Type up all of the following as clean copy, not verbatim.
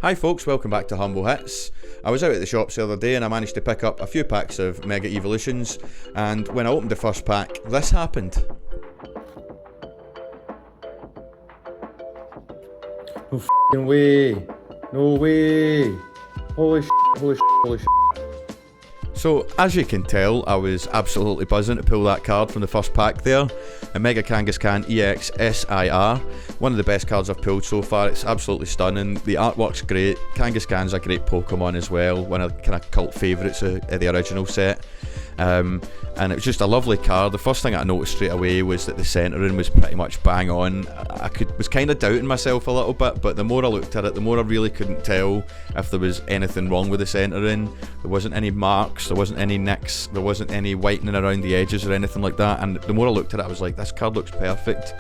Hi folks, welcome back to Humble Hits. I was out at the shops the other day and I managed to pick up a few packs of Mega Evolutions, and when I opened the first pack, this happened. No f***ing way. No way. Holy sh**, holy sh**, holy sh**. So, as you can tell, I was absolutely buzzing to pull that card from the first pack there. A Mega Kangaskhan EX SIR. One of the best cards I've pulled so far. It's absolutely stunning. The artwork's great. Kangaskhan's a great Pokemon as well. One of the kind of cult favourites of the original set. And it was just a lovely card. The first thing I noticed straight away was that the centering was pretty much bang on. I was kind of doubting myself a little bit, but the more I looked at it, the more I really couldn't tell if there was anything wrong with the centering. There wasn't any marks, there wasn't any nicks, there wasn't any whitening around the edges or anything like that. And the more I looked at it, I was like, this card looks perfect.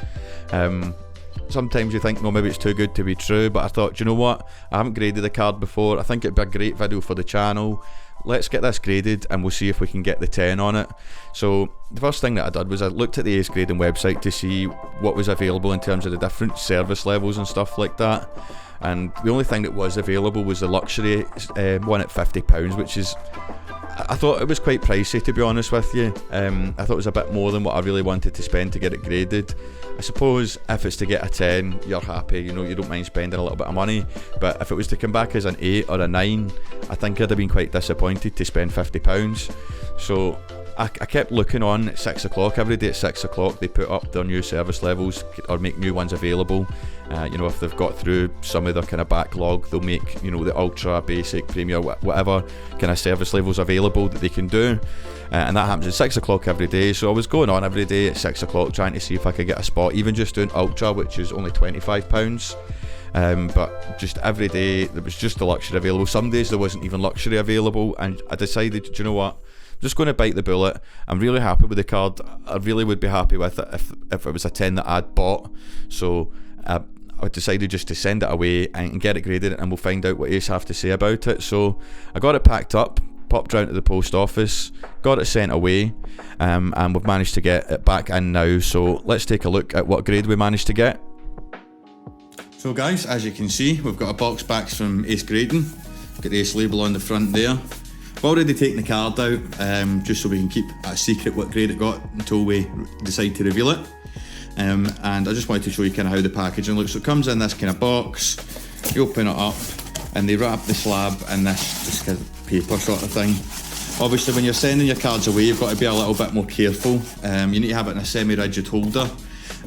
Sometimes you think, no, maybe it's too good to be true, but I thought, do you know what? I haven't graded the card before. I think it'd be a great video for the channel. Let's get this graded and we'll see if we can get the 10 on it. So the first thing that I did was I looked at the Ace Grading website to see what was available in terms of the different service levels and stuff like that. And the only thing that was available was the luxury one at £50, which is, I thought it was quite pricey, to be honest with you. I thought it was a bit more than what I really wanted to spend to get it graded. I suppose if it's to get a 10, you're happy, you know, you don't mind spending a little bit of money. But if it was to come back as an 8 or a 9, I think I'd have been quite disappointed to spend £50. So I kept looking on at 6 o'clock. Every day at 6 o'clock they put up their new service levels or make new ones available. You know, if they've got through some of their kind of backlog, they'll make, you know, the ultra, basic, premier, whatever kind of service levels available that they can do. And that happens at 6 o'clock every day. So I was going on every day at 6 o'clock trying to see if I could get a spot, even just doing ultra, which is only £25. But just every day there was just the luxury available. Some days there wasn't even luxury available, and I decided, do you know what? I'm just going to bite the bullet. I'm really happy with the card. I really would be happy with it if it was a 10 that I'd bought. So I decided just to send it away and get it graded, and we'll find out what Ace have to say about it. So I got it packed up, popped round to the post office, got it sent away, and we've managed to get it back in now. So let's take a look at what grade we managed to get. So guys, as you can see, we've got a box back from Ace Grading. Got the Ace label on the front there. I've already taken the card out, just so we can keep a secret what grade it got until we decide to reveal it. And I just wanted to show you kind of how the packaging looks. So it comes in this kind of box, you open it up, and they wrap the slab in this kind of paper sort of thing. Obviously when you're sending your cards away, you've got to be a little bit more careful. You need to have it in a semi-rigid holder,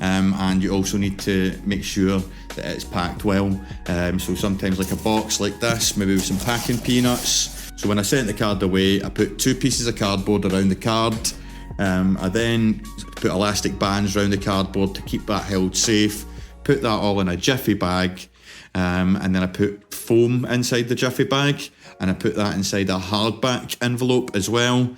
and you also need to make sure that it's packed well. So sometimes like a box like this, maybe with some packing peanuts. So when I sent the card away, I put 2 pieces of cardboard around the card. I then put elastic bands around the cardboard to keep that held safe. Put that all in a jiffy bag, and then I put foam inside the jiffy bag, and I put that inside a hardback envelope as well.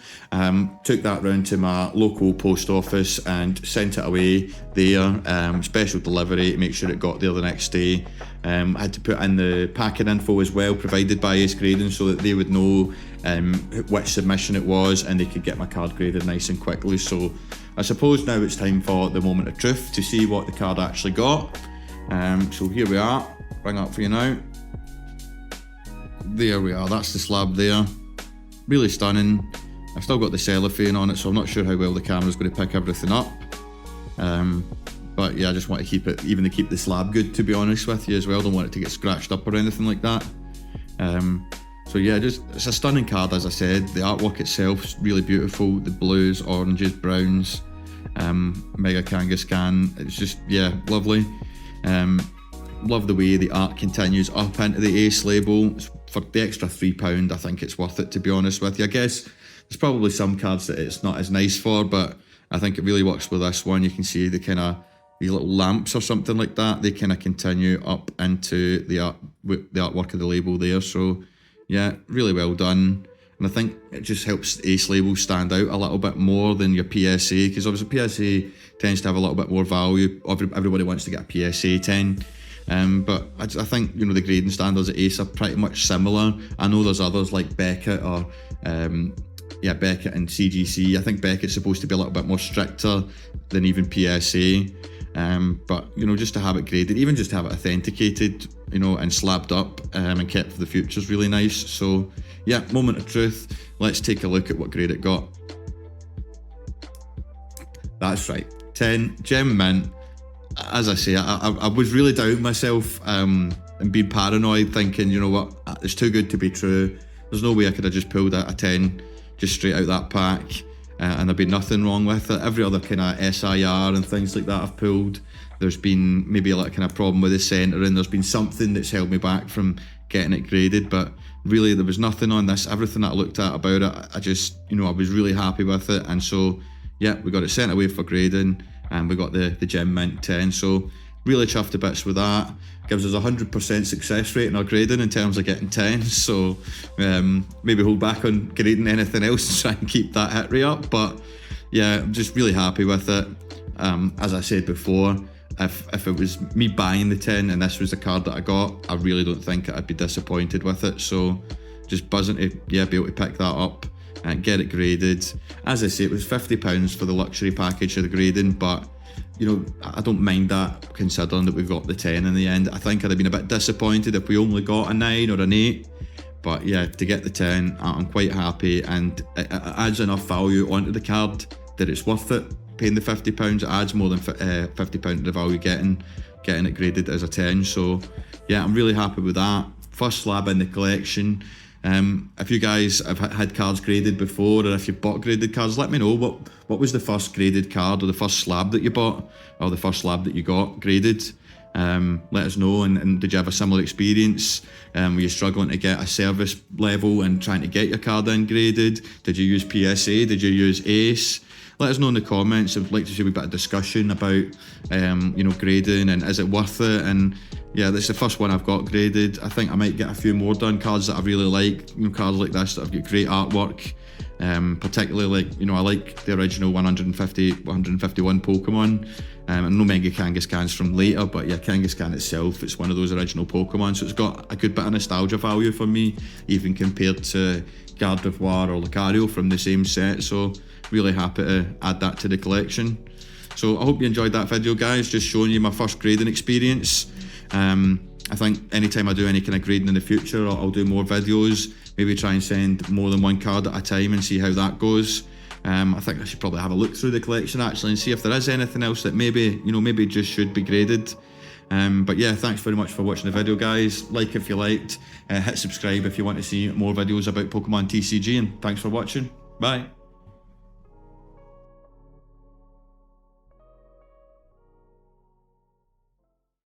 Took that round to my local post office and sent it away there. Special delivery to make sure it got there the next day. I had to put in the packing info as well, provided by Ace Grading, so that they would know which submission it was and they could get my card graded nice and quickly. So I suppose now it's time for the moment of truth to see what the card actually got. So here we are, bring up for you now. There we are, that's the slab there. Really stunning. I've still got the cellophane on it, so I'm not sure how well the camera's going to pick everything up. But yeah, I just want to keep it, even to keep the slab good, to be honest with you as well. Don't want it to get scratched up or anything like that. So yeah, it's a stunning card, as I said. The artwork itself is really beautiful. The blues, oranges, browns, Mega Kangaskhan. It's just, yeah, lovely. Love the way the art continues up into the Ace label. For the extra £3, I think it's worth it, to be honest with you. I guess there's probably some cards that it's not as nice for, but I think it really works with this one. You can see the kind of, these little lamps or something like that, they kind of continue up into the artwork of the label there. So yeah, really well done. And I think it just helps Ace labels stand out a little bit more than your PSA, because obviously PSA tends to have a little bit more value. Everybody wants to get a PSA 10. But I think, you know, the grading standards at Ace are pretty much similar. I know there's others like Beckett or Beckett and CGC. I think Beckett's supposed to be a little bit more stricter than even PSA. But you know, just to have it graded, even just to have it authenticated, you know, and slabbed up and kept for the future is really nice. So yeah, moment of truth. Let's take a look at what grade it got. That's right, 10, gem mint. As I say, I was really doubting myself and being paranoid, thinking, you know what, it's too good to be true. There's no way I could have just pulled a 10 just straight out that pack and there'd be nothing wrong with it. Every other kind of SIR and things like that I've pulled, there's been maybe a kind of problem with the centering. There's been something that's held me back from getting it graded, but really there was nothing on this. Everything that I looked at about it, I just, you know, I was really happy with it. And so yeah, we got it sent away for grading and we got the gem mint 10. So really chuffed to bits with that. Gives us 100% success rate in our grading in terms of getting 10s. So maybe hold back on grading anything else and try and keep that hit rate up. But yeah, I'm just really happy with it. As I said before, if it was me buying the 10 and this was the card that I got, I really don't think I'd be disappointed with it. So just buzzing to be able to pick that up and get it graded. As I say, it was £50 for the luxury package of the grading, but you know, I don't mind that considering that we've got the 10 in the end. I think I'd have been a bit disappointed if we only got a 9 or an 8, but yeah, to get the 10, I'm quite happy, and it adds enough value onto the card that it's worth it. Paying the £50, it adds more than £50 to the value getting it graded as a 10. So yeah, I'm really happy with that. First slab in the collection. If you guys have had cards graded before, or if you've bought graded cards, let me know what was the first graded card or the first slab that you bought or the first slab that you got graded. Let us know, and did you have a similar experience? Were you struggling to get a service level and trying to get your card in graded? Did you use PSA? Did you use ACE? Let us know in the comments. I'd like to see a bit of discussion about you know, grading and is it worth it. And yeah, this is the first one I've got graded. I think I might get a few more done, cards that I really like, you know, cards like this that have got great artwork. Particularly, like, you know, I like the original 151 Pokemon. I know Mega Kangaskhan's from later, but yeah, Kangaskhan itself, it's one of those original Pokemon, so it's got a good bit of nostalgia value for me, even compared to Gardevoir or Lucario from the same set. So really happy to add that to the collection. So I hope you enjoyed that video, guys, just showing you my first grading experience. I think anytime I do any kind of grading in the future, I'll do more videos, maybe try and send more than one card at a time and see how that goes. I think I should probably have a look through the collection actually and see if there is anything else that maybe, you know, maybe just should be graded. But yeah, thanks very much for watching the video, guys. Like if you liked, hit subscribe if you want to see more videos about Pokemon TCG, and thanks for watching. Bye.